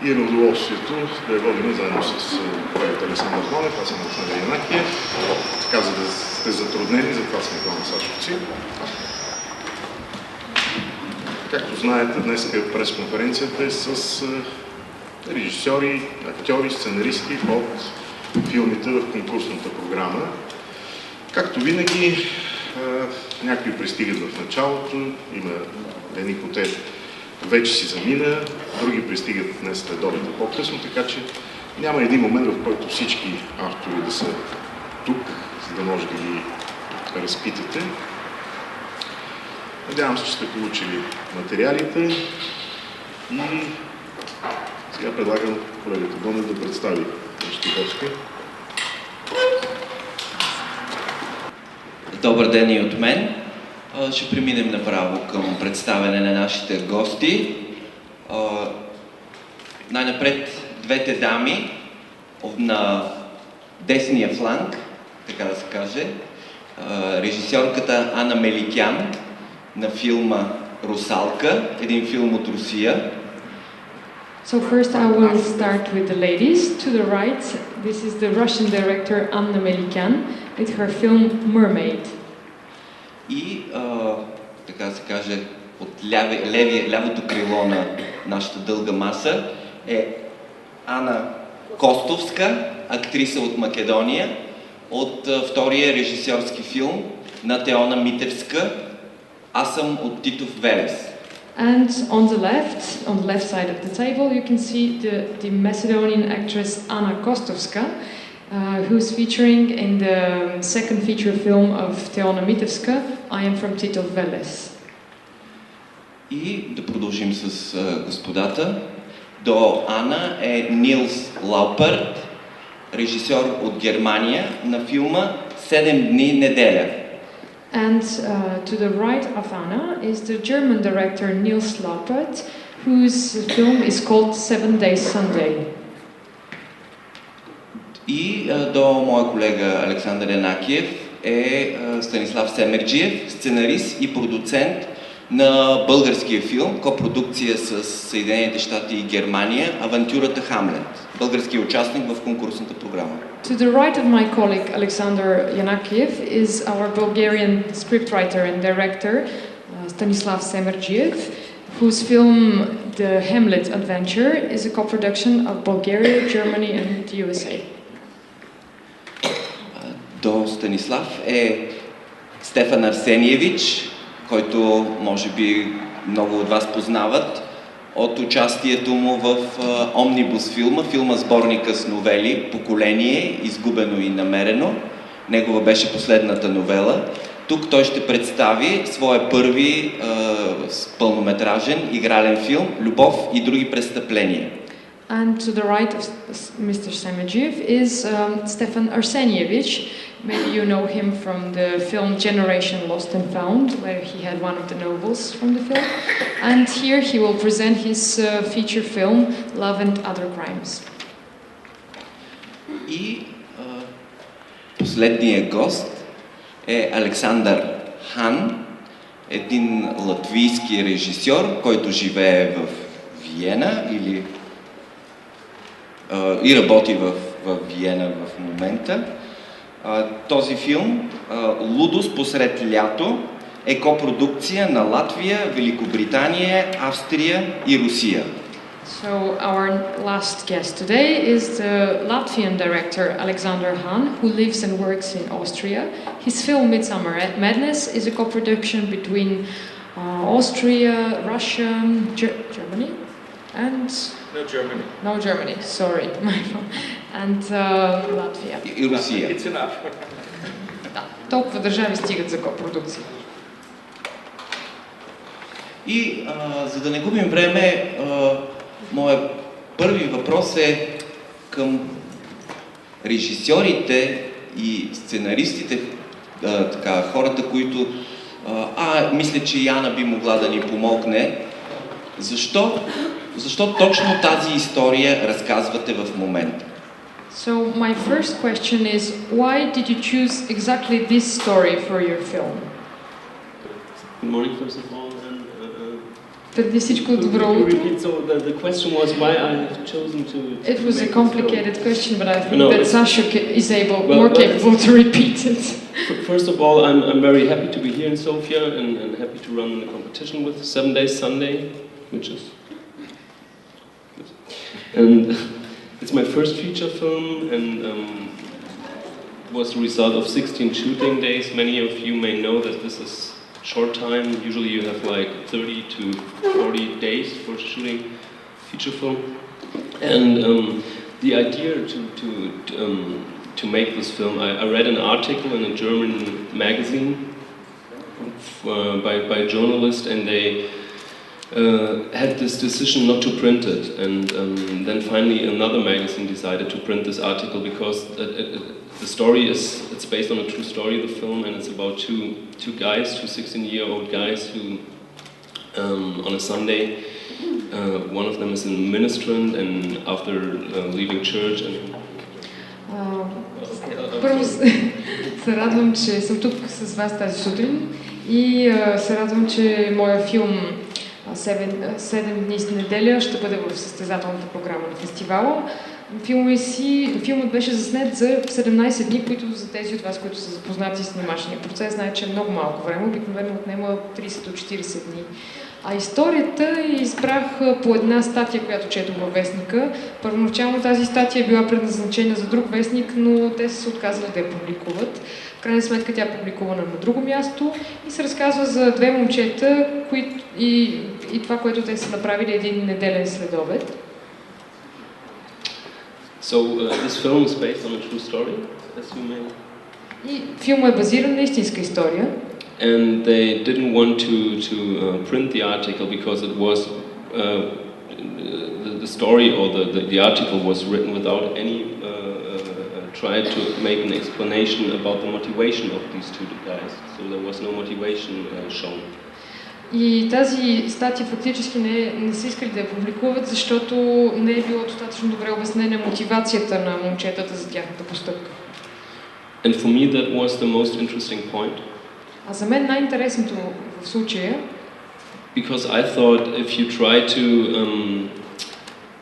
И на удоволствието да я водим заедно с колегата Александър Бонев, аз съм Александър Янакиев. Така, за да сте затруднени, затова сме двама сашовци. Както знаете, днес пресконференцията е с режисьори, актьори, сценаристи от филмите в конкурсната програма. Както винаги, някои пристигат в началото, има едни коте вече си замина, други пристигат днес след обеда по-късно, така че няма един момент, в който всички автори да са тук, за да може да ги разпитате. Надявам се, че сте получили материалите и сега предлагам колегата Бонев да представи нашите гости. Добър ден и от мен. Ще преминем направо към представяне на нашите гости. Най-напред двете дами на десния фланг, така да се каже. Режисьорката Ана Меликян на филма "Русалка", един филм от Русия. So first I will start with the ladies. To the right, this is the Russian director Anna Melikyan with her film Mermaid. И, така да се каже, от лявото крило на нашата дълга маса е Ана Костовска, актриса от Македония, от втория режисьорски филм на Теона Митевска "Аз съм от Титов Велес". And on the left side of the table, you can see the Macedonian actress Anna Kostovska, who's featuring in the second feature film of Teona Mitevska, I am from Titov Veles. И да продължим с господата. До Ана е Нилс Лауперт, режисьор от Германия на филма "7 дни неделя". And to the right of Anna is the German director Nils Laupert, whose film is called 7 Days Sunday. И до моя колега Александър Янакиев е Станислав Семерджиев, сценарист и продуцент на българския филм, копродукция с Съединените щати и Германия, "Авантюрата Хамлет", българският участник в конкурсната програма. To the right of my colleague Alexander Yanakiev is our Bulgarian scriptwriter and director Stanislav Semerjiev, whose film The Hamlet Adventure is a co-production of Bulgaria, Germany and the USA. До Станислав е Стефан Арсениевич, който може би много от вас познават от участието му в Омнибус филма сборника с новели "Поколение, изгубено и намерено". Негова беше последната новела. Тук той ще представи своя първи пълнометражен игрален филм "Любов и други престъпления". And to the right of Mr. Semedjev is Stefan Arsenievich. Maybe you know him from the film Generation Lost and Found, where he had one of the nobles from the film. And here he will present his feature film Love and Other Crimes. И последният гост е Александър Хан, един латвийски режисьор, който живее в Виена и работи в Виена в момента. Този филм "Лудост посред лято" е копродукция на Латвия, Великобритания, Австрия и Русия. So our last guest today is the Latvian director Alexander Han, who lives and works in Austria. His film Midsummer Madness is a co-production between Austria, Russia, Germany, and No Germany, sorry, my fault. And Latvia. И Русия. It's enough. Да, толкова държави стигат за копродукция. И за да не губим време, моят първи въпрос е към режисьорите и сценаристите, хората, които мисля, че Яна би могла да ни помогне. Защо точно тази история разказвате в момента? So my first question is, why did you choose exactly this story for your film? Good morning, first of all, and Преди всичко добро утро. So the question was why I have chosen to It was a make complicated question, but I think No, that it's- Sasha is Well, more well, capable to repeat it. First of all, I'm very happy to be here in Sofia and happy to run the competition with 7 Days Sunday, which is good. And it's my first feature film and was the result of 16 shooting days. Many of you may know that this is short time. Usually you have like 30 to 40 days for shooting feature film. And the idea to make this film, I read an article in a German magazine by a journalist, and they had this decision not to print it. And then finally another magazine decided to print this article because the story it's based on a true story, the film, and it's about two guys, two 16-year-old guys who, on a Sunday, one of them is a ministrant, and after leaving church and Първо се радвам, че съм тук с вас тази сутрин и се радвам, че моя филм 7 дни с неделя ще бъде в състезателната програма на фестивала. Филмът беше заснет за 17 дни, които за тези от вас, които са запознати с снимачния процес, знаят, че е много малко време, обикновено отнема 30 до 40 дни. А историята избрах по една статия, която четох във вестника. Първоначално тази статия е била предназначена за друг вестник, но те са се отказали да я публикуват. В крайна сметка тя е публикувана на друго място и се разказва за две момчета, и това, което те са направили един неделен следобед. So this film is based on a true story, as you may. И филмът е базиран на истинска история. And they didn't want to print the article because it was the story or the article was written without any try to make an explanation about the motivation of these two guys. So there was no motivation shown. И тази статия фактически не са искали да я публикуват, защото не е било достатъчно добре обяснена мотивацията на момчетата за тяхната постъпка. And for me that was the most interesting point. А за мен най-интересното в случая, because I thought if you try to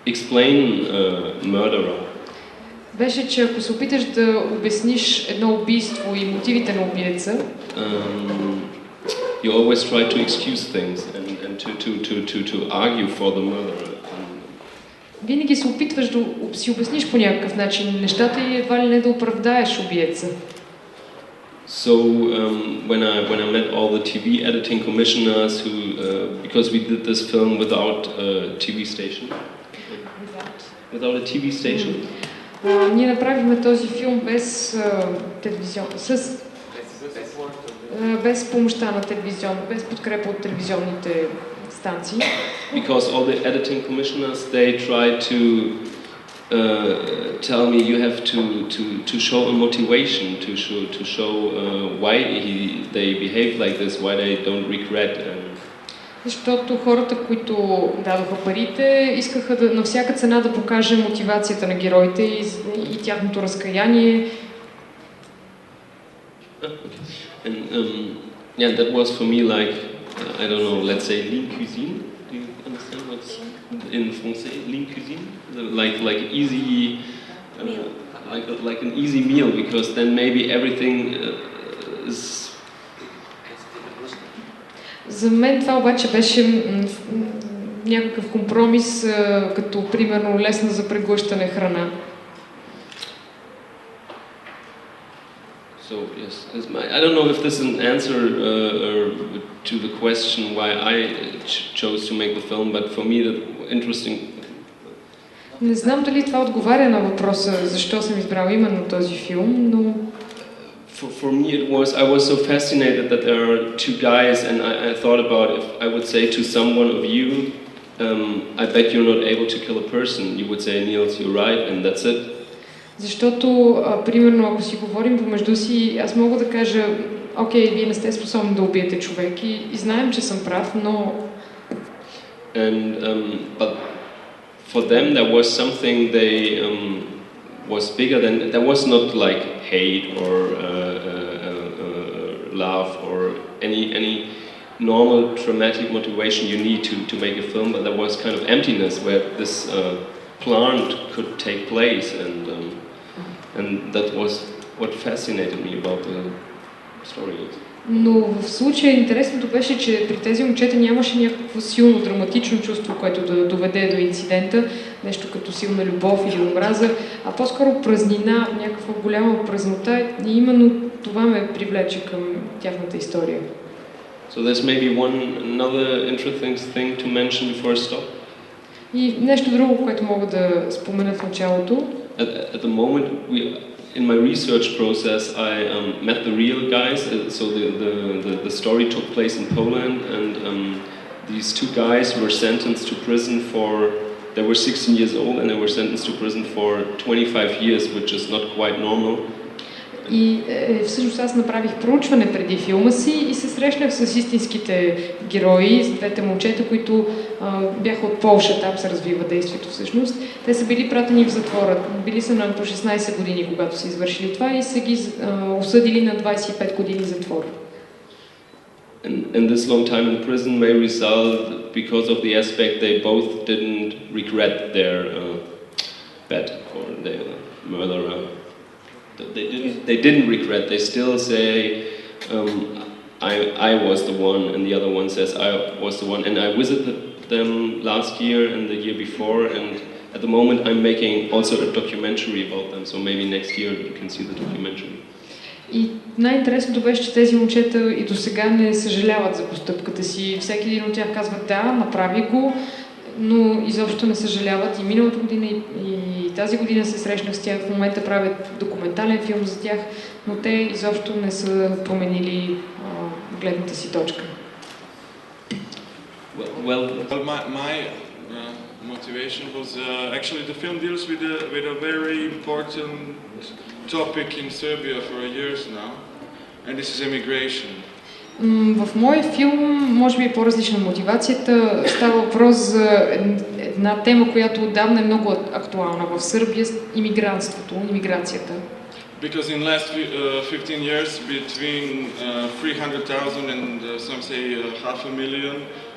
explain murderer, беше, че ако се опиташ да обясниш едно убийство и мотивите на убиеца, you always try to excuse things and to argue for the murderer. Винаги се опитваш да си обясниш по някакъв начин нещата и едва ли не да оправдаеш убиеца. So when I met all the TV editing commissioners who, because we did this film without a TV station, without a TV station. Ние направихме този филм без телевизион, без помощта на телевизион, без подкрепа от телевизионните станции. Because all the editing commissioners, they try to tell me you have to show a motivation, to show why they behave like this, why they don't regret. Защото хората, които дадоха парите, искаха на всяка цена да покаже мотивацията на героите и тяхното разкаяние. And yeah, that was for me like I don't know, let's say lean cuisine. Do you understand what's in français lean cuisine? Like easy, like an easy meal, because then maybe everything is. За мен това обаче беше някакъв компромис, като примерно лесна за преглъщане храна. So yes, I don't know if this is an answer to the question why I chose to make the film, but for me the interesting. Не знам дали това отговаря на въпроса защо съм избрал именно този филм, но For me it was, I was so fascinated that there are two guys, and I thought about if I would say to someone of you, I bet you're not able to kill a person, you would say, Niels, you're right, and that's it. Защото, примерно, ако си говорим помежду си, аз мога да кажа, окей, вие не сте способни да убиете човек и знаем, че съм прав, но... And, but for them there was something they was bigger than, there was not like hate or love or any normal dramatic motivation you need to make a film, but there was kind of emptiness where this plant could take place, and that was what fascinated me about the story. Но в случая интересното беше, че при тези момчета нямаше някакво силно драматично чувство, което да доведе до инцидента, нещо като силна любов или омраза, а по-скоро празнина, някаква голяма празнота, и именно това ме привлече към тяхната история. So there's maybe another interesting thing to mention before I stop. И нещо друго, което мога да спомена в началото. At the moment, in my research process, I met the real guys. So the story took place in Poland, and these two guys were sentenced to prison for. They were 16 years old, and they were sentenced to prison for 25 years, which is not quite normal. И всъщност аз направих проучване преди филма си и се срещнах с истинските герои, с двете момчета, които бяха от Полша, там се развива действието всъщност. Те са били пратени в затвора, били са на по 16 години, когато са извършили това, и са ги осъдили на 25 години затвор. And this long time in prison may result because of the aspect they both didn't regret their bad or their murderer. They didn't regret. They still say, I was the one, and the other one says, I was the one. And I visited them last year and the year before, and at the moment I'm making also a documentary about them, so maybe next year you can see the documentary. И най-интересното беше, че тези момчета и до сега не съжаляват за постъпката си. Всеки един от тях казва, да, направи го, но изобщо не съжаляват. И миналата година и тази година се срещнах с тях. В момента правят документален филм за тях, но те изобщо не са променили гледната си точка. My motivation was actually the film deals with a very important topic in Serbia for years now, and this is immigration. В моя филм, може би е по-различна мотивацията, става въпрос за една тема, която отдавна е много актуална в Сърбия, имигрантството, имиграцията. Because in last 15 years, between 300,000 and some say 500,000,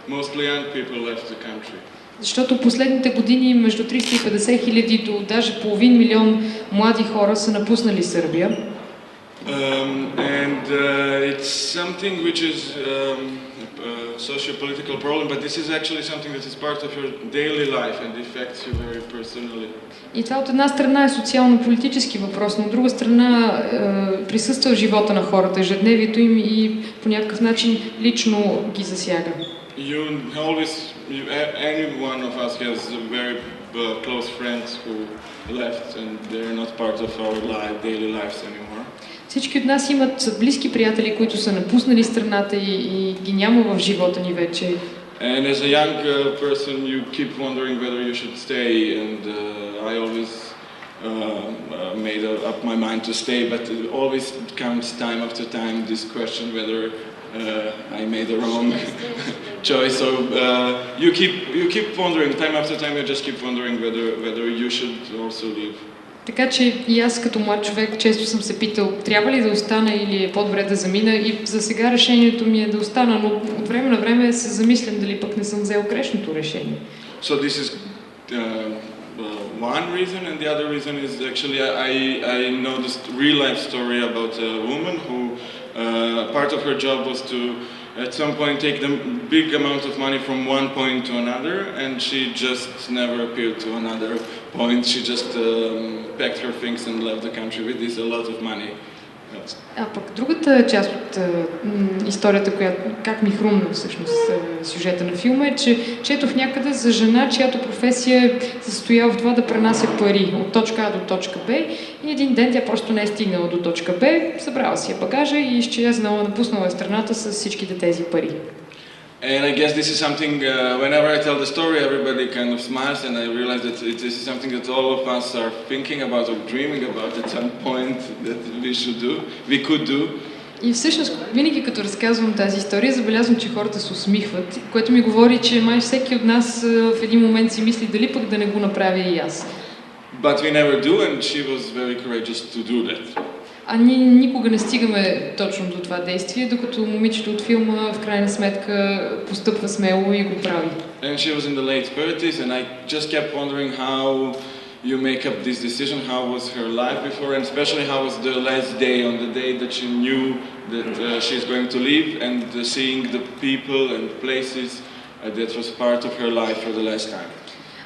mostly young people left the country. Защото последните години между 350 хиляди до даже половин милион млади хора са напуснали Сърбия. And it's something which is a socio-political problem, but this is actually something that is part of your daily life and affects you very personally. И това от една страна е социално-политически въпрос, но от друга страна присъства в живота на хората, ежедневието им и по някакъв начин лично ги засяга. Any one of us has very close friends who left and they're not part of our daily lives anymore. Всички от нас имат близки приятели, които са напуснали страната и ги няма в живота ни вече. And as a young person, you keep wondering whether you should stay, and I always made up my mind to stay, but it always comes time after time this question whether I made the wrong choice. So you keep wondering time after time. You just keep wondering whether you should also leave. Така че и аз като млад човек често съм се питал, трябва ли да остана или е по-добре да замина, и за сега решението ми е да остана, но от време на време се замислям дали пък не съм взел грешното решение. So this is one reason, and the other reason is actually I know this real life story about a woman who part of her job was to at some point take the big amount of money from one point to another, and she just never appeared to another point. She just packed her things and left the country with this a lot of money. А пък другата част от историята, която как ми хрумна всъщност сюжета на филма, е, че четох някъде за жена, чиято професия се състоява в това да пренася пари от точка А до точка Б, и един ден тя просто не е стигнала до точка Б, събрала си я багажа и изчезнала, напуснала страната с всичките тези пари. And I guess this is something, whenever I tell the story, everybody kind of smiles, and I realize that this is something that all of us are thinking about or dreaming about at some point that we could do. И всъщност, винаги като разказвам тази история, забелязвам, че хората се усмихват, което ми говори, че май всеки от нас в един момент си мисли дали пък да не го направя и аз. But we never do, and she was very courageous to do that. А ние никога не стигаме точно до това действие, докато момичето от филма в крайна сметка постъпва смело и го прави. And she was in the late 30s, and I just kept wondering how you make up this decision, how was her life before, and especially how was the last day, on the day that she knew that she's going to leave, and seeing the people and places that was part of her life for the last time.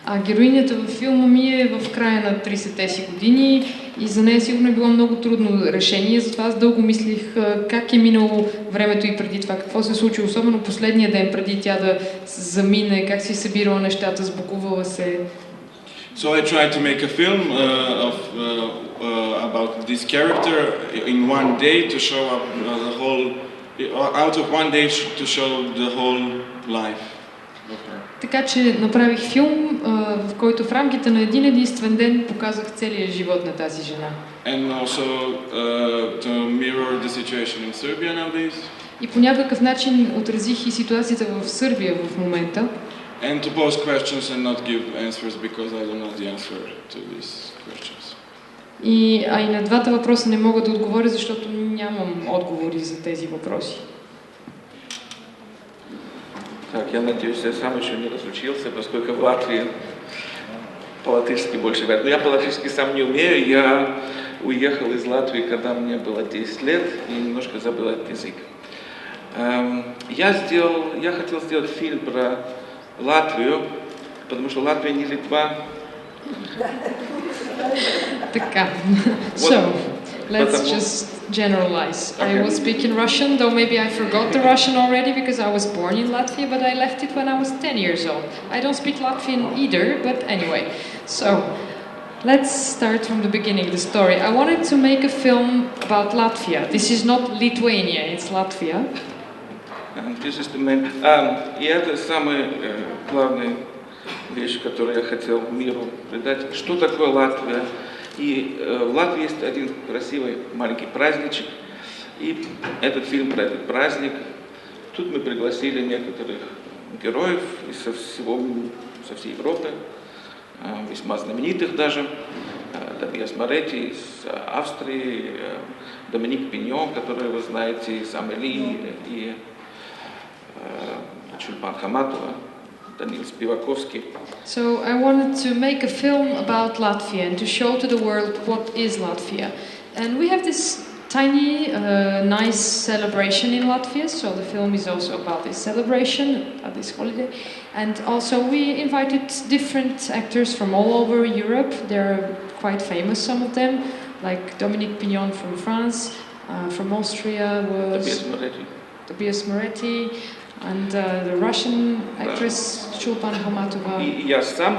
А героинята във филма ми е в края на 30-те си години и за нея сигурно е било много трудно решение, затова аз дълго мислих как е минало времето и преди това, какво се случи, особено последния ден преди тя да замине, как си събирала нещата, сбукувала се. So I tried to make a film about this character in one day to show up the whole, out of one day to show the whole life of her. Така че направих филм, в който в рамките на един единствен ден показах целия живот на тази жена. And also to mirror the situation in Serbia nowadays. И по някакъв начин отразих и ситуацията в Сърбия в момента. And to pose questions and not give answers because I don't know the answer to these questions. И на двата въпроса не мога да отговоря, защото нямам отговори за тези въпроси. Так, я надеюсь, я сам еще не разучился, поскольку в Латвии по-латышски больше говорят. Но я по-латышски сам не умею. Я уехал из Латвии, когда мне было 10 лет, и немножко забыл этот язык. Я хотел сделать фильм про Латвию, потому что Латвия не Литва. Така. So, let's just generalize. I will speak in Russian, though maybe I forgot the Russian already because I was born in Latvia, but I left it when I was 10 years old. I don't speak Latvian either, but anyway. So, let's start from the beginning, the story. I wanted to make a film about Latvia. This is not Lithuania, it's Latvia. This is the main. И это самая главная вещь, которую я хотел миру придать. Что такое Латвия? И в Латвии есть один красивый маленький праздничек. И этот фильм про этот праздник. Тут мы пригласили некоторых героев со всей Европы, весьма знаменитых даже. Тобиас Моретти из Австрии, Доминик Пиньон, который вы знаете, из Амели, и Чульпан Хаматова, Данил Спиваковский. So I wanted to make a film about Latvia and to show to the world what is Latvia. And we have this tiny, nice celebration in Latvia, so the film is also about this celebration, this holiday. And also we invited different actors from all over Europe. They're quite famous, some of them, like Dominique Pignon from France, from Austria was Tobias Moretti, and the Russian actress Chulpan Hamatova. Я сам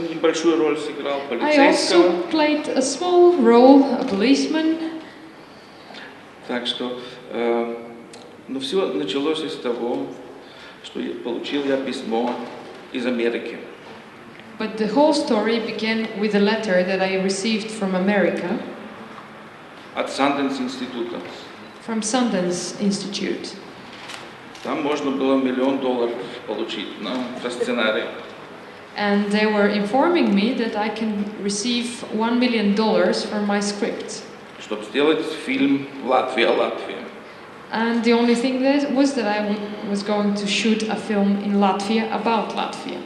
небольшую роль сыграл I also played a small role, a policeman. Так что, но все началось с того, что получил я письмо из Америки. But the whole story began with a letter that I received from America. От Sundance института. From Sundance Institute. Там можно было $1 миллион получить за сценарий. And they were informing me that I can receive $1 million for my script. Чтобы сделать фильм «Латвия». And the only thing was that I was going to shoot a film in Latvia about Latvia.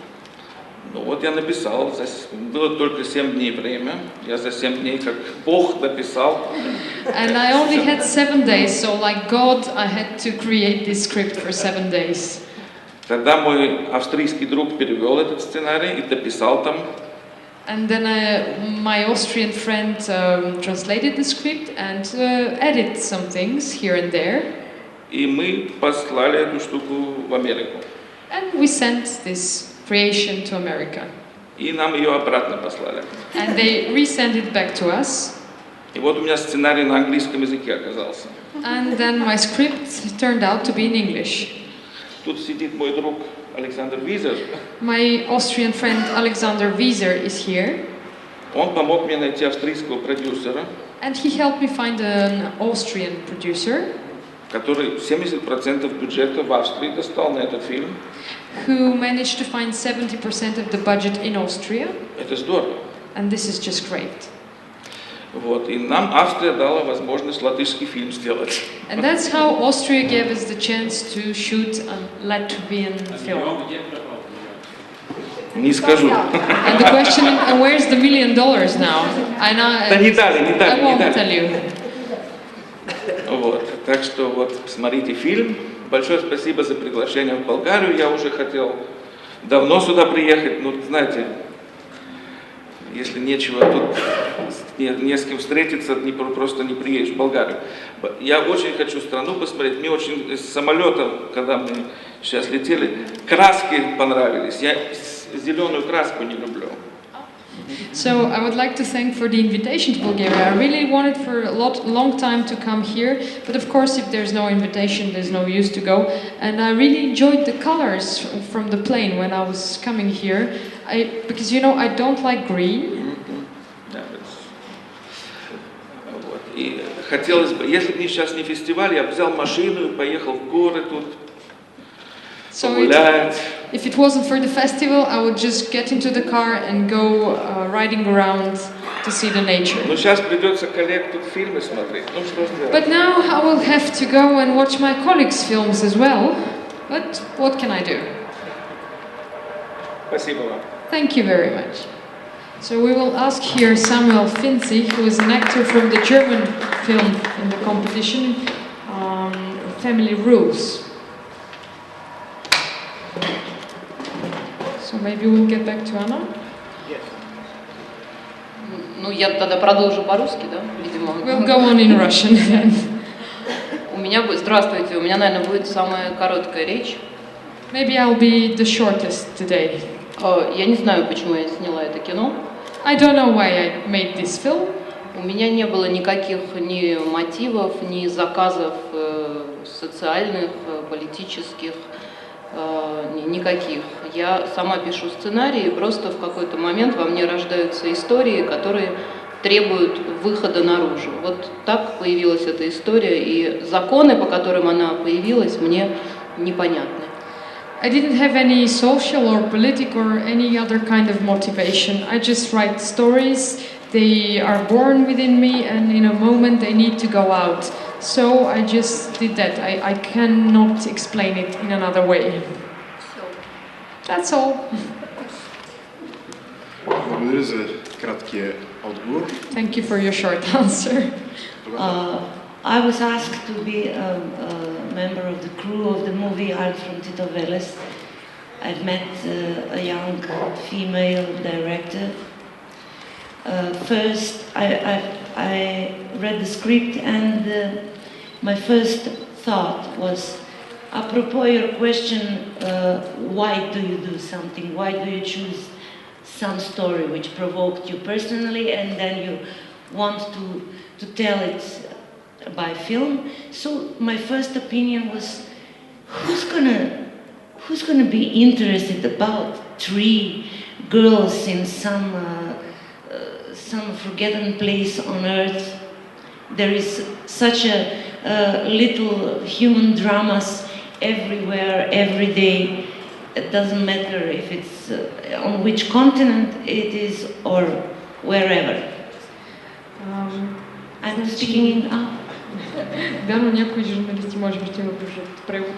Ну вот я написал, было только 7 дней время, я за 7 дней как Бог написал. And I only had 7 days, so like God, I had to create this script for 7 days. Тогда мой австрийский друг перевел этот сценарий и дописал там. And then my Austrian friend translated the script and added some things here and there. И мы послали эту штуку в Америку. And we sent this creation to America. И нам ее обратно послали. And they resent it back to us. И вот у меня сценарий на английском языке оказался. And then my script turned out to be in English. Тут сидит мой друг Александр Визер. My Austrian friend Alexander Wieser is here. Он помог мне найти австрийского продюсера. And he helped me find an Austrian producer. Который 70% бюджета в Австрии достал на этот фильм. Who managed to find 70% of the budget in Austria. Это здорово. And this is just great. Вот. И нам Австрия дала возможность латышский фильм сделать. And that's how Austria gave us the chance to shoot a Latvian film. Не скажу. And the question, and where's the $1 million now? Да не дали, не I дали, не won't дали. tell you. Вот. Так что вот смотрите фильм. Большое спасибо за приглашение в Болгарию. Я уже хотел давно сюда приехать, но знаете, если нечего тут не с кем встретиться, просто не приедешь в Болгарию. Я очень хочу страну посмотреть. Мне очень с самолета, когда мы сейчас летели, краски понравились. Я зеленую краску не люблю. So I would like to thank for the invitation to Bulgaria. I really wanted for a long time to come here, but of course if there's no invitation, there's no use to go. And I really enjoyed the colors from the plane when I was coming here, because you know I don't like green. Вот. И хотелось бы, если бы сейчас не фестиваль, я бы взял машину и поехал в горы тут. So if it wasn't for the festival, I would just get into the car and go riding around to see the nature. Но сейчас придется коллег тут фильмы смотреть. Ну что сделать? But now I will have to go and watch my colleagues' films as well. But what can I do? Спасибо вам. Thank you very much. So we will ask here Samuel Finzi, who is an actor from the German film in the competition, Family Rules. So maybe we'll get back to Anna. Ну, я тогда продолжу по-русски, да, видимо. We'll go on in Russian then. Здравствуйте, у меня, наверное, будет самая короткая речь. Maybe I'll be the shortest today. Я не знаю, почему я сняла это кино. I don't know why I made this film. У меня не было никаких ни мотивов, ни заказов социальных, политических, никаких. Я сама пишу сценарии, и просто в какой-то момент во мне рождаются истории, которые требуют выхода наружу. Вот так появилась эта история, и законы, по которым она появилась, мне непонятны. I didn't have any social or political or any other kind of motivation. I just write stories. They are born within me, and in a moment they need to go out. So I just did that. I cannot explain it in another way. That's all. Благодаря за краткия отговор. Thank you for your short answer. I was asked to be a member of the crew of the movie Art from Tito Veles. I've met a young female director. First, I read the script, and my first thought was, apropos your question, why do you do something? Why do you choose some story which provoked you personally, and then you want to tell it by film? So my first opinion was, who's gonna be interested about 3 girls in some forgotten place on earth? There is such a little human dramas everywhere, every day. It doesn't matter if it's on which continent it is or wherever. I'm speaking in... Да, но някои журналисти може би ще има превод.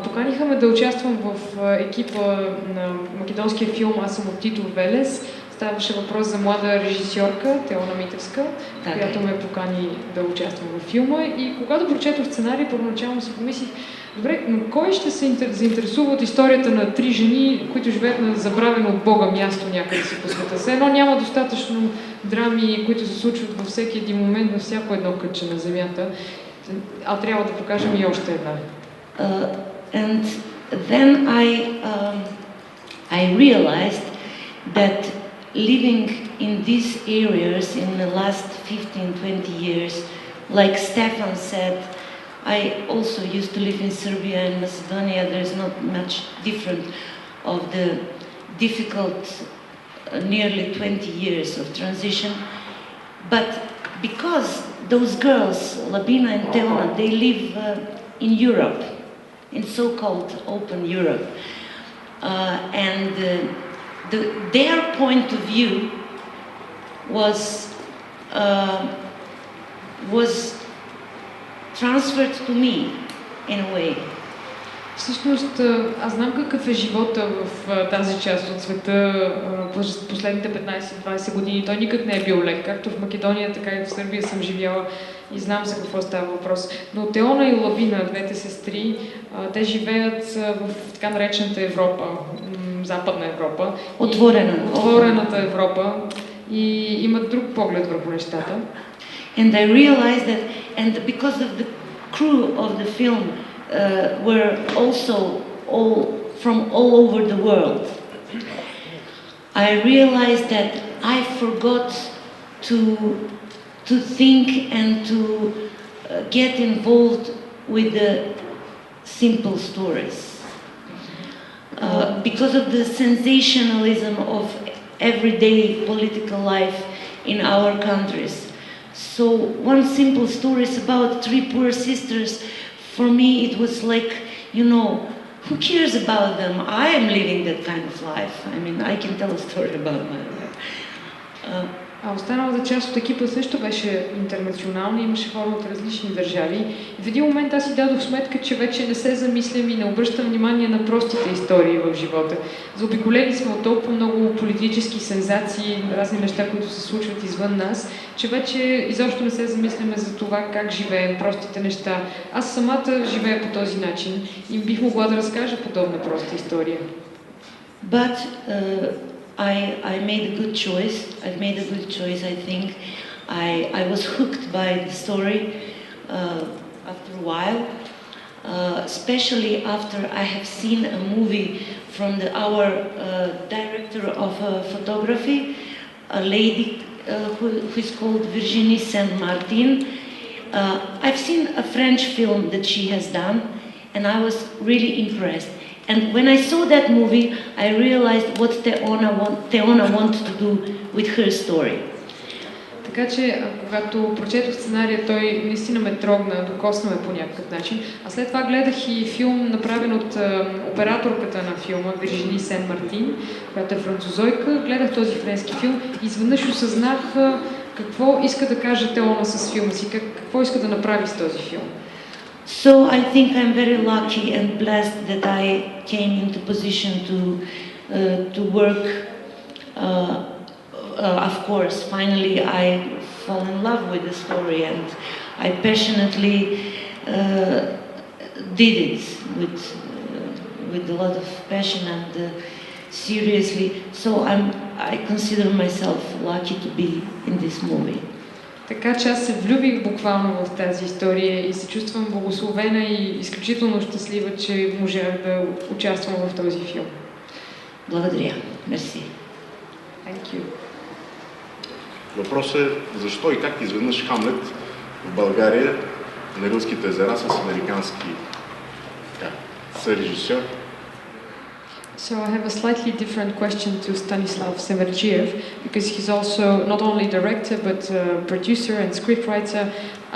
Поканиха ме да участвам в екипа на македонския филм Аз съм от Тито Велес. Ставаше въпрос за млада режисьорка, Теона Митевска, която ме покани да участвам във филма. И когато прочетох сценарий, първоначално си помислих, добре, но кой ще се заинтересува от историята на 3 жени, които живеят на забравено от Бога място някъде си по света? Все едно няма достатъчно драми, които се случват във всеки един момент, във всяко едно кътче на земята. А трябва да покажем и още една. And then I realized that living in these areas in the last 15-20 years, like Stefan said, I also used to live in Serbia and Macedonia. There's not much different of the difficult nearly 20 years of transition. But because those girls, Labina and Teona, they live in Europe, in so-called open Europe, and their point of view was was transferred to me in a way. Всъщност, аз знам какъв е живота в тази част от света през последните 15-20 години. Той никак не е бил лек. Както в Македония, така и в Сърбия съм живяла и знам за какво става въпрос. Но Теона и Лавина, двете сестри, те живеят в така наречената Европа, Западна Европа. Отворената Европа и имат друг поглед върху нещата. And I realized that, and because of the crew of the film were also from all over the world, I realized that I forgot to think and to get involved with the simple stories. Because of the sensationalism of everyday political life in our countries. So one simple story is about three poor sisters. For me it was like, you know, who cares about them? I am living that kind of life. I mean, I can tell a story about my life. А останалата част от екипа също беше интернационална, имаше хора от различни държави. И в един момент аз си дадох сметка, че вече не се замислям и не обръщам внимание на простите истории в живота. Заобиколени сме от толкова много политически сензации, разни неща, които се случват извън нас, че вече изобщо не се замисляме за това как живеем, простите неща. Аз самата живея по този начин и бих могла да разкажа подобна проста история. But I made a good choice. I've made a good choice, I think. I was hooked by the story after a while, especially after I have seen a movie from our director of photography, a lady who is called Virginie Saint-Martin. I've seen a French film that she has done, and I was really impressed. And when I saw that movie, I realized what Teona wanted to do with her story. Така че, когато прочетох сценария, той наистина ме трогна, докосна ме по някакъв начин. А след това гледах и филм, направен от операторката на филма, Виржини Сен-Мартин, която е французойка. Гледах този френски филм и изведнъж осъзнах какво иска да каже Теона с филма си, какво иска да направи с този филм. So I think I'm very lucky and blessed that I came into position to work. Of course, finally I fall in love with the story, and I passionately did it with a lot of passion and seriously. So I consider myself lucky to be in this movie. Така че аз се влюбих буквално в тази история и се чувствам благословена и изключително щастлива, че можах да участвам в този филм. Благодаря. Мерси. Thank you. Въпросът е защо и как изведнъж Хамлет в България на Рилските езера с американски сърежисьор. So I have a slightly different question to Stanislav Semerjiev, because he's also not only director but producer and scriptwriter.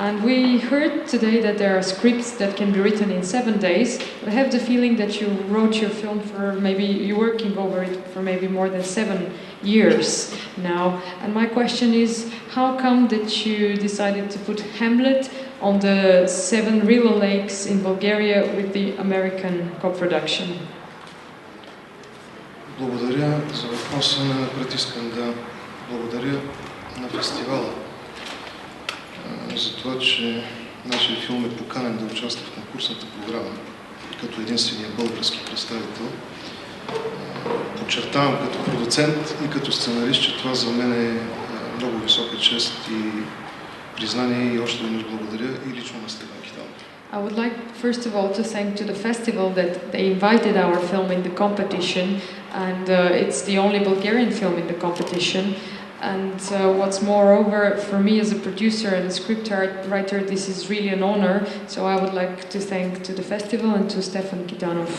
And we heard today that there are scripts that can be written in 7 days. But I have the feeling that you wrote your film for you're working over it for maybe more than 7 years now. And my question is, how come that you decided to put Hamlet on the 7 river lakes in Bulgaria with the American co-production? Благодаря за въпроса. Напред искам да благодаря на фестивала за това, че нашия филм е поканен да участва в конкурсната програма като единствения български представител. Подчертавам като продуцент и като сценарист, че това за мен е много висока чест и признание, и още веднъж благодаря и лично на Стефан Китанов. I would like first of all to thank to the festival that they invited our film in the competition, and it's the only Bulgarian film in the competition. And what's moreover, for me as a producer and a script writer, this is really an honor. So I would like to thank to the festival and to Stefan Kitanov.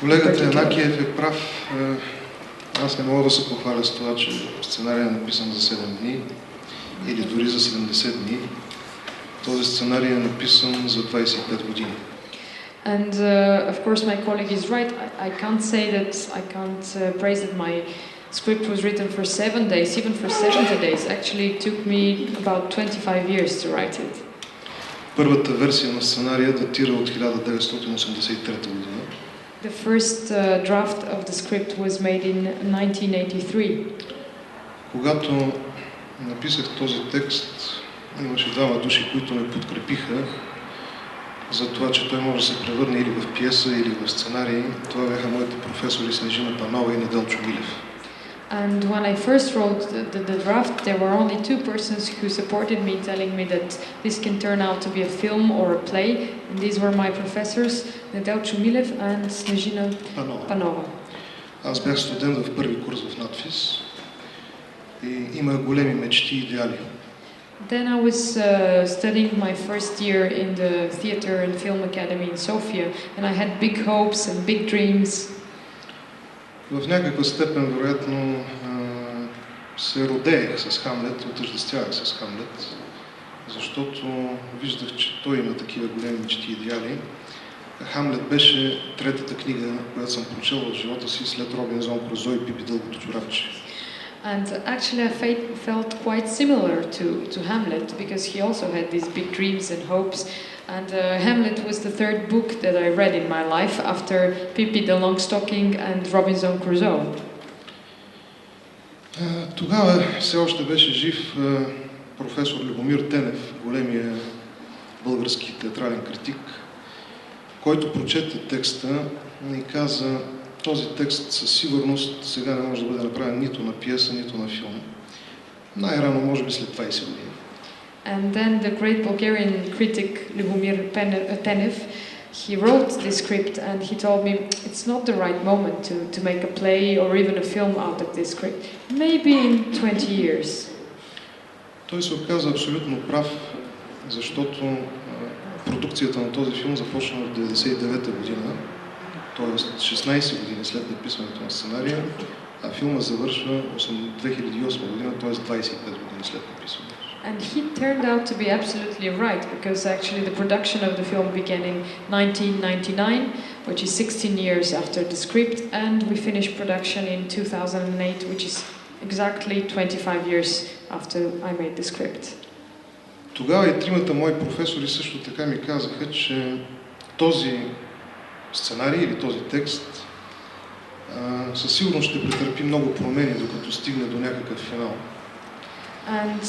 Колегата Янакиев е прав. Аз не мога да се похваля с това, че сценария е написан за 7 дни или дори за 70 дни. Този сценарий е написан за 25 години. And of course my colleague is right. I can't say that, I can't praise that my script was written for 7 days, even for 70 days. Actually, it took me about 25 years to write it. Първата версия на сценария датира от 1983 година. The first draft of the script was made in 1983. Когато написах този текст, имаше двама души, които ме подкрепиха за това, че той може да се превърне или в пиеса, или в сценарий. Това бяха моите професори Снежина Панова и Неделчо Милев. And when I first wrote the draft, there were only two persons who supported me, telling me that this can turn out to be a film or a play. And these were my professors, Nedelcho Milev and Snežina Panova. Аз бях студент в първи курс в надфис и имах големи мечти и идеали. Then I was studying my first year in the Theatre and Film Academy in Sofia, and I had big hopes and big dreams. В някаква степен, вероятно, се родеех с Хамлет, отъждествявах с Хамлет, защото виждах, че той има такива големи мечти и идеали. Хамлет беше третата книга, която съм прочел в живота си след Робинзон Крузо и Пипи Дългото чорапче. And actually I felt quite similar to Hamlet, because he also had these big dreams and hopes. And Hamlet was the third book that I read in my life after Pippi the Longstocking and Robinson Crusoe. Тогава все още беше жив професор Любомир Тенев, големия български театрален критик, който прочете текста и каза: този текст със сигурност сега не може да бъде направен нито на пиеса, нито на филм. Най-рано, може би след 20 години. And then the great Bulgarian critic Ljubomir Tenev, he wrote this script and he told me it's not the right moment to make a play or even a film out of this script. Maybe in 20 years. Той се оказа абсолютно прав, защото продукцията на този филм започна в 1999 година, т.е. 16 години след написването на сценария, а филма завършва 2008 година, т.е. 25 години след написването. And he turned out to be absolutely right, because actually the production of the film began in 1999, which is 16 years after the script, and we finished production in 2008, which is exactly 25 years after I made the script. Тогава и тримата мои професори също така ми казаха, че този сценарий или този текст със сигурност ще претърпи много промени, докато стигне до някакъв финал. And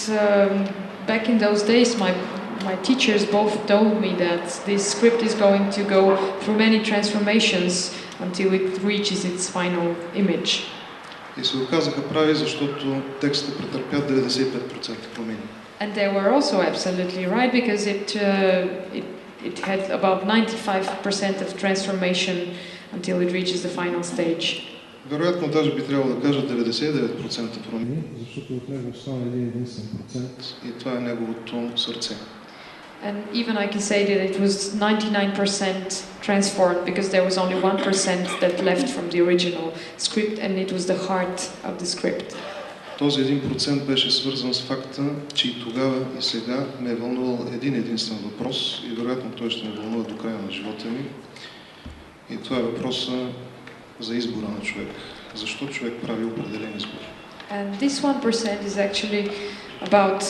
back in those days, my teachers both told me that this script is going to go through many transformations until it reaches its final image. И се оказаха прави, защото текстът претърпя 95% промени. And they were also absolutely right, because it had about 95% of transformation until it reaches the final stage. Вероятно, даже би трябвало да кажа 99% промени, защото от него остана един единствен процент и това е неговото сърце. And even I can say that it was 99% transformed, because there was only 1% that left from the original script, and it was the heart of the script. Този 1% беше свързан с факта, че и тогава и сега ме е вълнувал един единствен въпрос и вероятно той ще ме вълнува до края на живота ми. И това е въпроса за избора на човек. Защо човек прави определен избор? And this 1% is actually about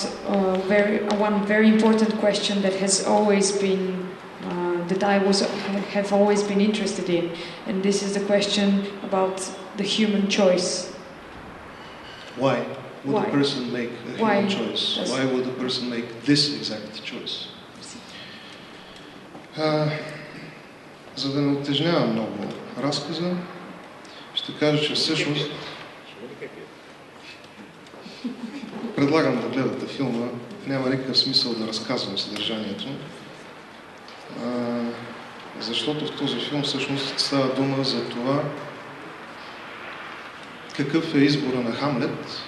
one very important question that has always been that I have always been interested in, and this is the question about the human choice. Why would a person make a human choice? Why would a person make this exact choice? За да не утежнявам много разказа, ще кажа, че всъщност предлагам да гледате филма. Няма никакъв смисъл да разказвам съдържанието, защото в този филм всъщност става дума за това какъв е избора на Хамлет,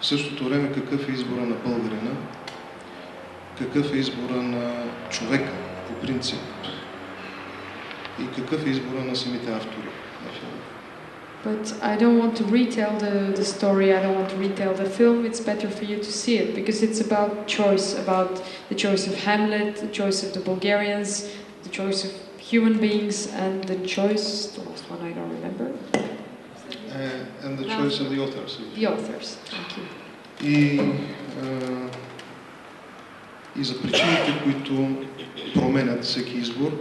в същото време какъв е избора на българина, какъв е избора на човека по принцип и какъв е избора на самите автори на филма. But I don't want to retell the story, I don't want to retell the film. It's better for you to see it, because it's about choice, about the choice of Hamlet, the choice of the Bulgarians, the choice of human beings, and the choice, the last one I don't remember. And the choice of the authors. The authors. Thank you. И за причините, които променят всеки избор.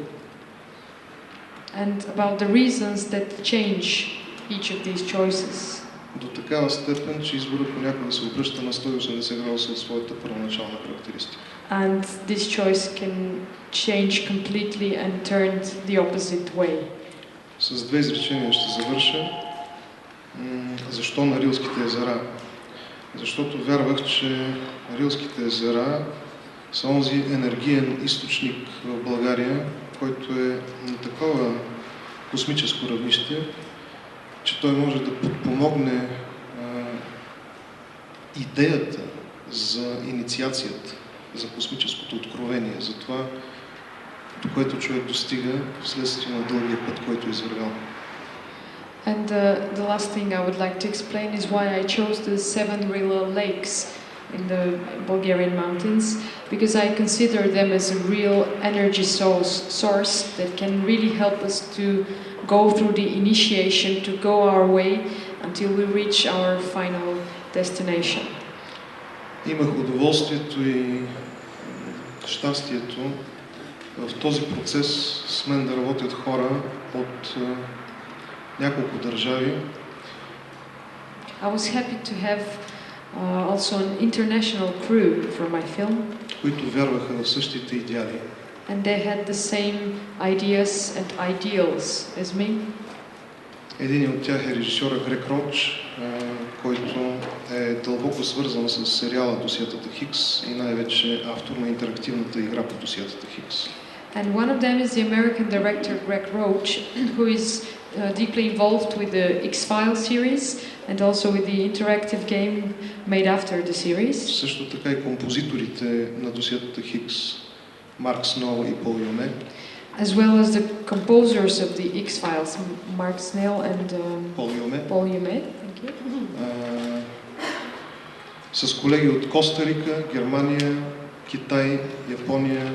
And about the reasons that change each of these choices. До такава степен, че изборът понякога се обръща на 180 градуса от своята първоначална характеристика. And this choice can change completely and turn the opposite way. С две изречения ще завърша. Защо на Рилските езера? Защото вярвах, че Рилските езера са онзи енергиен източник в България, който е на такова космическо равнище, че той може да подпомогне идеята за инициацията, за космическото откровение, за това, до което човек достига вследствие на дългия път, който е извървял. And the last thing I would like to explain is why I chose the 7 Rila lakes in the Bulgarian mountains, because I consider them as a real energy source that can really help us to go through the initiation, to go our way until we reach our final destination. Имах удоволствието и щастието в този процес с мен да работят хора от няколко държави. I was happy to have also an international crew for my film. Които вярваха в същите идеали. And they had the same ideas and ideals as me. Един от тях е режисьора Грег Роуч, който е дълбоко свързан с сериала Досиетата Хикс и най-вече автор на интерактивната игра по Досиетата Хикс. And one of them is the American director Greg Roach, who is deeply involved with the X-Files series and also with the interactive game made after the series. Също така и композиторите на Досиетата Хикс, Марк Сноу и Пол Юме. As well as the composers of the X-Files, Mark Snell and Paul Yume. Thank you. С колеги от Коста Рика, Германия, Китай, Япония.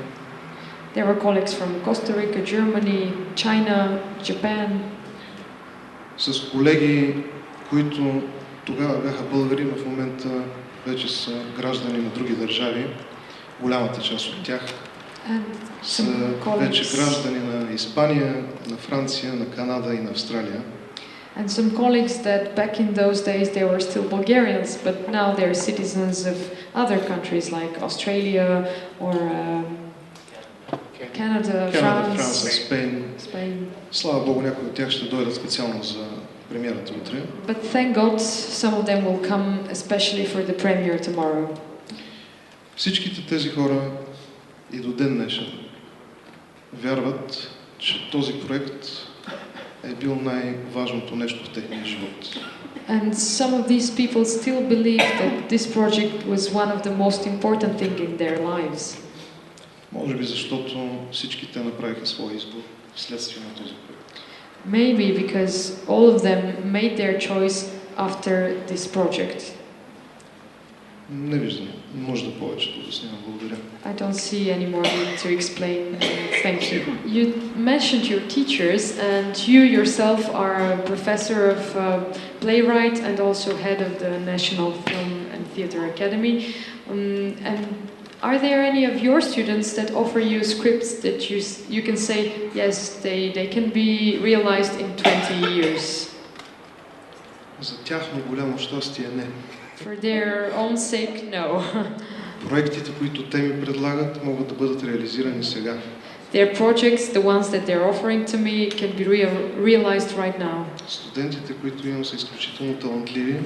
There were colleagues from Costa Rica, Germany, China, Japan. С колеги, които тогава бяха българи, но в момента вече са граждани на други държави. Голямата част от тях са вече граждани на Испания, на Франция, на Канада и на Австралия. And some colleagues that back in those days they were still Bulgarians, but now they're citizens of other countries like Australia or Canada, France, Spain. Слава Богу, някои от тях ще дойдат специално за премиерата утре. But thank God some of them will come especially for the premiere tomorrow. Всичките тези хора и до ден днешен вярват, че този проект е бил най-важното нещо в техния живот. And some of these people still believe that this project was one of the most important things in their lives. Може би защото всички те направиха своя избор вследствие на този проект. Maybe because all of them made their choice after this project. Не виждам нужда повече да обяснявам. Благодаря. I don't see any more need to explain. Thank you. You mentioned your teachers, and you yourself are a professor of playwright and also head of the National Film and Theatre Academy. And are there any of your students that offer you scripts that you can say, yes, they can be realized in 20 years? За тяхно голямо щастие не. For their own sake, no. Проектите, които те ми предлагат, могат да бъдат реализирани сега. Their projects, the ones that they're offering to me, can be realized right now. Студентите, които имам, са изключително талантливи.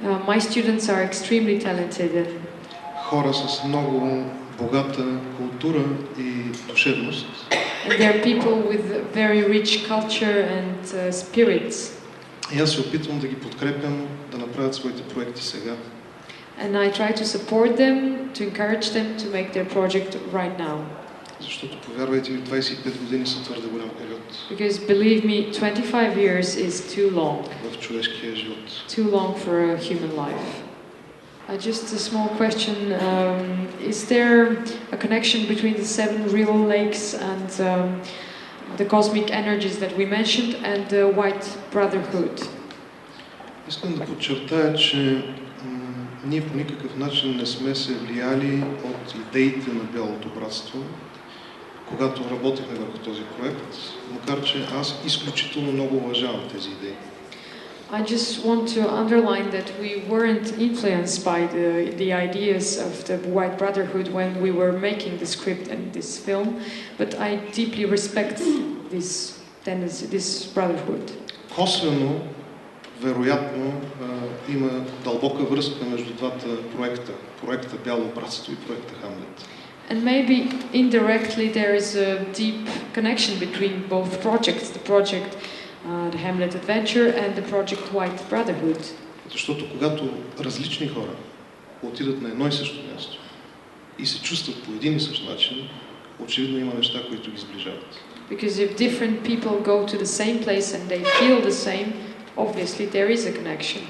My students are extremely talented. Хора с много богата култура и душевност. And they're people with very rich culture and spirits. И аз се опитвам да ги подкрепям да направят своите проекти сега. And I try to support them, to encourage them to make their project right now. Защото, повярвайте ми, 25 години са твърде голям период. Because believe me, 25 years is too long. В човешкия живот. Too long for a human life. Just a small question. Is there a connection between the 7 real lakes and the cosmic energies that we mentioned and the White Brotherhood? Искам да подчертая, че ние по никакъв начин не сме се влияли от идеите на Бялото братство, когато работихме върху този проект, макар че аз изключително много уважавам тези идеи. I just want to underline that we weren't influenced by the ideas of the White Brotherhood when we were making the script and this film, but I deeply respect this tendency, this brotherhood. Косвено, вероятно, има дълбока връзка между двата проекта. Проекта Бяло братство и проекта Хамлет. And maybe indirectly there is a deep connection between both projects, the project the Hamlet Adventure and the project White Brotherhood. Защото когато различни хора отидат на едно и също място и се чувстват по един и същ начин, очевидно има неща, които ги сближават. Because if different people go to the same place and they feel the same, obviously there is a connection.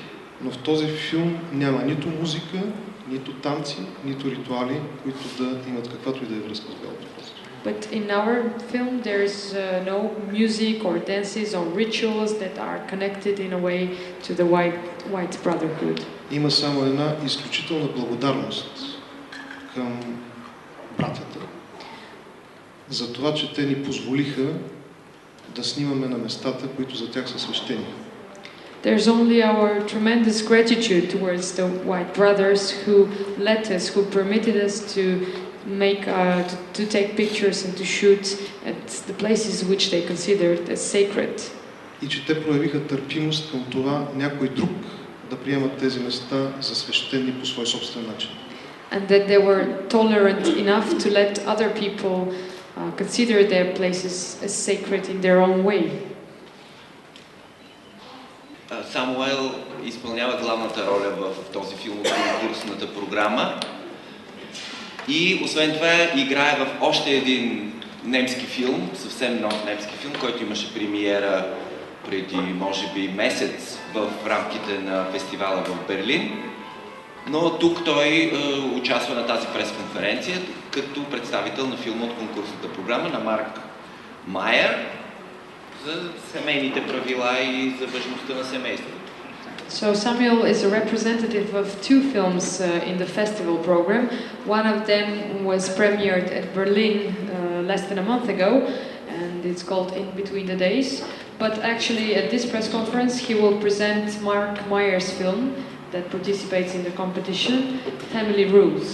Но в този филм няма нито музика, нито танци, нито ритуали, които да имат каквато и да е връзка с Бялото братство. But in our film there is no music or dances or rituals that are connected in a way to the White Brotherhood. Има само една изключителна благодарност към братята за това, че те ни позволиха да снимаме на местата, които за тях са свещени. There's only our tremendous gratitude towards the White Brothers who let us, who permitted us to take pictures and to shoot at the places which they considered as sacred. И че те проявиха търпимост към това някой друг да приемат тези места за свещени по свой собствен начин. And that they were tolerant enough to let other people consider their places as sacred in their own way. Самуел изпълнява главната роля в този филм от конкурсната програма и освен това играе в още един немски филм, съвсем нов немски филм, който имаше премиера преди може би месец в рамките на фестивала в Берлин. Но тук той участва на тази пресконференция като представител на филма от конкурсната програма на Марк Майер за семейните правила и за важността на семейството. So Samuel is a representative of two films in the festival program. One of them was premiered at Berlin less than a month ago, and it's called In Between the Days. But actually at this press conference he will present Mark Meyer's film that participates in the competition, Family Rules.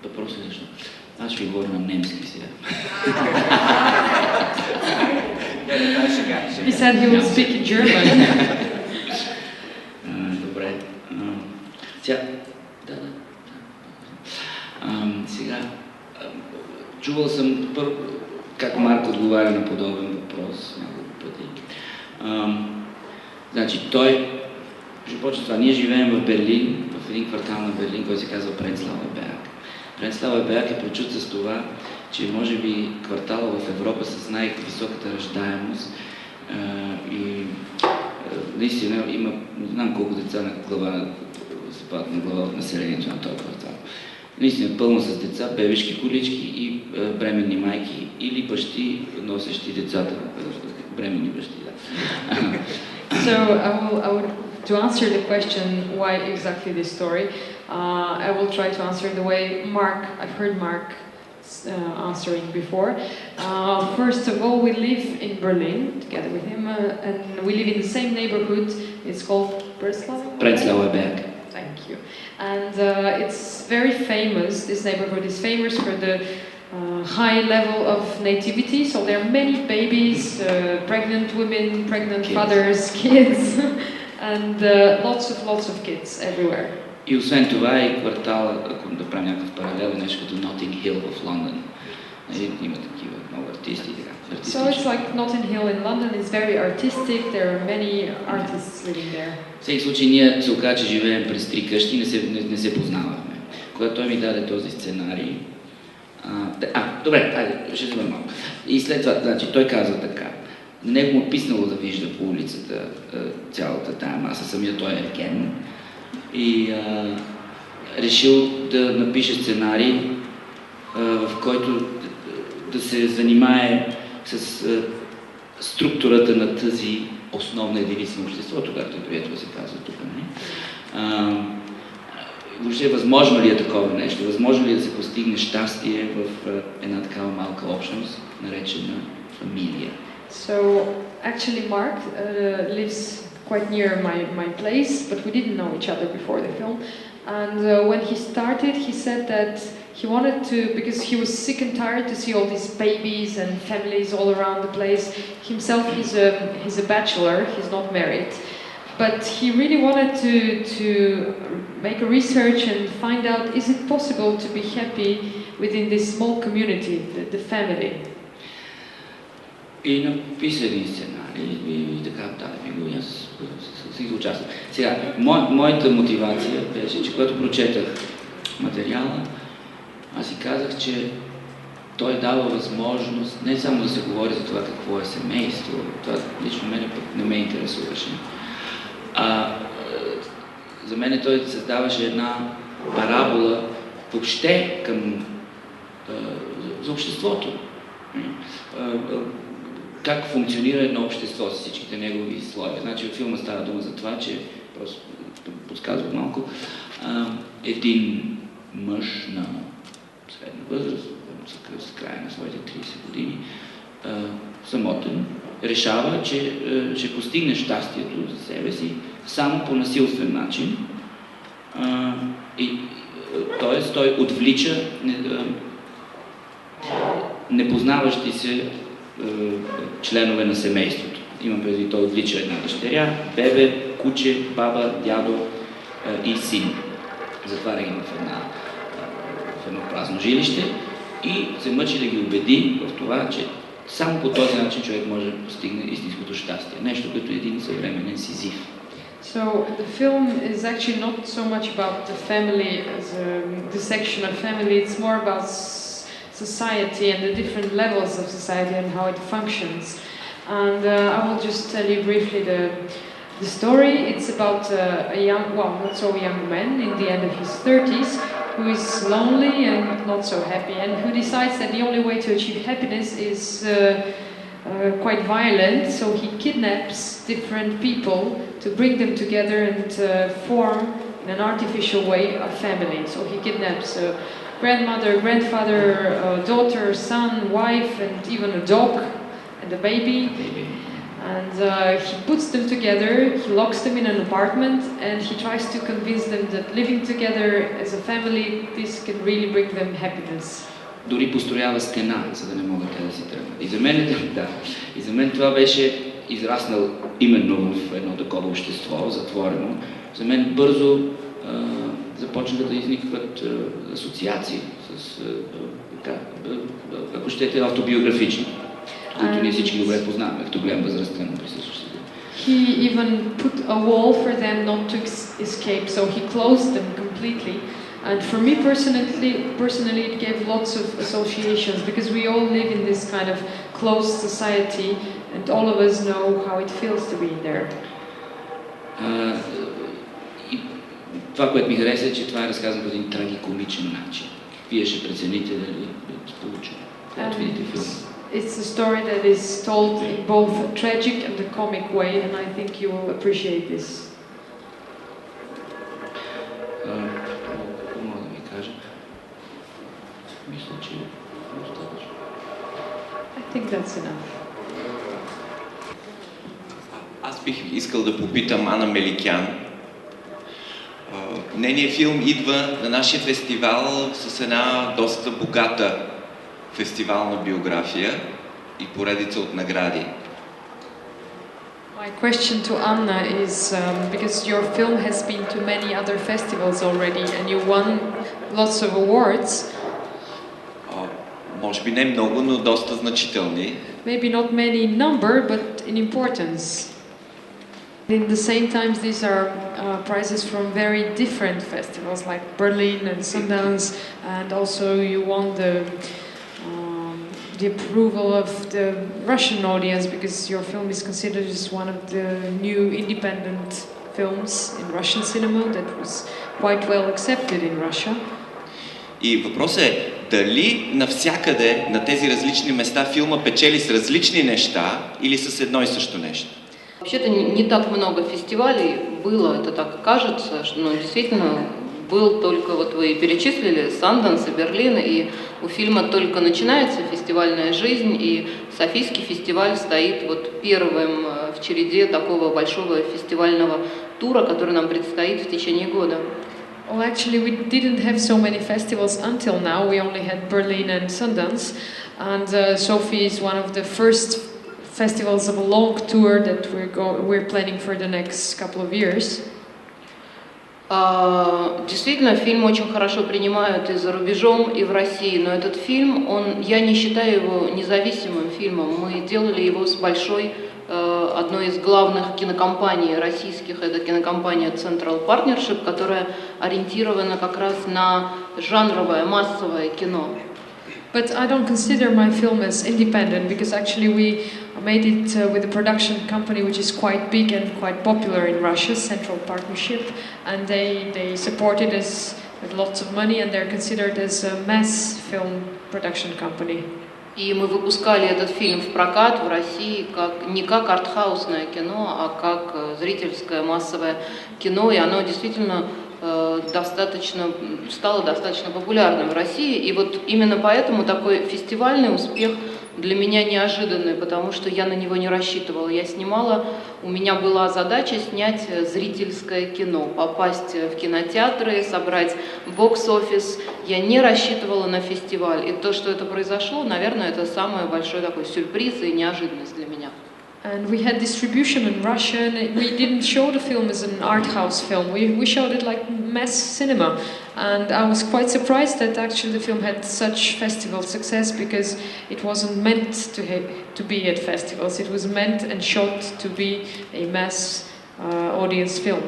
Въпросът е защо? Аз ще ви говоря на немски сега. He said he would speak in German. Добре. Сега... Сега... Чувал съм първо как Марк отговаря на подобен въпрос няколко пъти. Значи той... Ще почне това. Ние живеем в Берлин, в един квартал на Берлин, който се казва Пренцлауер Берг. Пренцлауер Берг е прочут с това, че може би квартала в Европа с най-високата раждаемост и наистина има, не знам колко деца на глава, се падат на глава от населението на този квартал. Наистина пълно с деца, бебешки колички и бременни майки или бащи, носещи децата, бременни бащи. So I would to answer the question why exactly this story, I will try to answer the way I've heard Mark answering before. First of all, we live in Berlin together with him, and we live in the same neighborhood. It's called Prenzlauer Berg. Thank you. And it's very famous. This neighborhood is famous for the high level of nativity. So there are many babies, pregnant women, pregnant fathers, kids, and lots of kids everywhere. И освен това и квартал, ако да правим някакъв паралел, нещо като Notting Hill в Лондон. Има такива много артисти. So it's like Notting Hill in London. It's very artistic. There are many artists living there. В всеки случай ние се оказа, че живеем през три къщи, не се познавахме. Когато той ми даде този сценарий, добре, айде, ще се малко. И след това, значи, той казва така. На него му писнало да вижда по улицата цялата тая маса, самия той е ген. И решил да напише сценарий, в който да се занимае с структурата на тази основна единица на обществото, както е прието да се казва тук. Въобще, възможно ли е такова нещо? Възможно ли е да се постигне щастие в една такава малка общност, наречена фамилия? So, actually Mark lives quite near my place, but we didn't know each other before the film. And when he started, he said that he wanted to, because he was sick and tired to see all these babies and families all around the place. Himself, he's a bachelor, he's not married. But he really wanted to make a research and find out, is it possible to be happy within this small community, the family? И написани сценарии, и така даде ми го, аз си го участвам. Сега, моята мотивация беше, че когато прочетах материала, аз си казах, че той дава възможност не само да се говори за това какво е семейство, това лично мене пък не ме интересуваше, за мен той създаваше една парабола въобще към за обществото. Как функционира едно общество с всичките негови слоеве. Значи в филма става дума за това, че, просто подсказвах малко, един мъж на средна възраст, с края на своите 30 години, самотен, решава, че ще постигне щастието за себе си само по насилствен начин. Т.е. той отвлича непознаващи се членове на семейството. Имам преди, той отвлича една дъщеря, бебе, куче, баба, дядо и син. Затваря ги в едно празно жилище и се мъчи да ги убеди в това, че само по този начин човек може да постигне истинското щастие. Нещо като един съвременен Сизиф. So the film is actually not so much about the family as a dissection of family, it's more about society and the different levels of society and how it functions. And I will just tell you briefly the story. It's about a young, well, not so young man in the end of his 30s who is lonely and not so happy, and who decides that the only way to achieve happiness is quite violent, so he kidnaps different people to bring them together and form in an artificial way a family. So he kidnaps grandmother, grandfather, daughter, son, wife, and even a dog and a baby. And he puts them together, he locks them in an apartment, and he tries to convince them that living together as a family, this can really bring them happiness. Дори построява стена, за да не могат те да си тръгнат. И за мен това беше израснал именно в едно такова общество, затворено. За мен бързо започнаха да изникват асоциации с, ако щете, автобиографични, които ние всички добре познаваме, като гледам възрастта на присъстващите. He even put a wall for them not to escape, so he closed them completely. And for me personally, it gave lots of associations, because we all live in this kind of closed society, and all of us know how it feels to be there. Това, което ми хареса, е, че това е разказано по един трагикомичен начин. Вие ще прецените дали да получим. Когато видите филма. It's a story that is told in both a tragic and a comic way, and I think you will appreciate this. Мога да ви кажа. Мисля, че е достатъчно. I think that's enough. Аз бих искал да попитам Ана Меликян. Нейният филм идва на нашия фестивал с една доста богата фестивална биография и поредица от награди. My question to Anna is, because your film has been to many other festivals already and you won lots of awards. Може би не много, но доста значителни. Maybe not many in number, but in importance. In the same times, these are prizes from very different festivals like Berlin and Sundance, and also you won the approval of the Russian audience, because your film is considered as one of the new independent films in Russian cinema that was quite well accepted in Russia. И въпросът е, дали навсякъде на тези различни места филма печели с различни неща или с едно и също нещо? Вообще-то не так много фестивалей было, это так кажется, но действительно был только, вот вы и перечислили, Санданс и Берлин, и у фильма только начинается фестивальная жизнь, и Софийский фестиваль стоит вот первым в череде такого большого фестивального тура, который нам предстоит в течение года. Well, actually, we didn't have so many festivals until now. We only had Berlin and Sundance, and Sofia is one of the first festivals of a long tour that we're planning for the next couple of years. Действительно, фильм очень хорошо принимают и за рубежом, и в России, но этот фильм, я не считаю его независимым фильмом. Мы делали его с одной из главных кинокомпаний российских, это кинокомпания Central Partnership, которая ориентирована как раз на жанровое, массовое кино. But I don't consider my film as independent because actually we made it with a production company which is quite big and quite popular in Russia, Central Partnership, and they support us with lots of money and they're considered as a mass film production company. И мы выпускали этот фильм в прокат в России не как артхаусное кино, а как зрительское массовое кино, и оно действительно стало достаточно популярным в России. И вот именно поэтому такой фестивальный успех для меня неожиданный, потому что я на него не рассчитывала. У меня была задача снять зрительское кино, попасть в кинотеатры, собрать бокс-офис. Я не рассчитывала на фестиваль. И то, что это произошло, наверное, это самый большой такой сюрприз и неожиданность для меня. And we had distribution in Russia, and we didn't show the film as an art house film. We showed it like mass cinema, and I was quite surprised that actually the film had such festival success because it wasn't meant to be at festivals. It was meant and shot to be a mass audience film.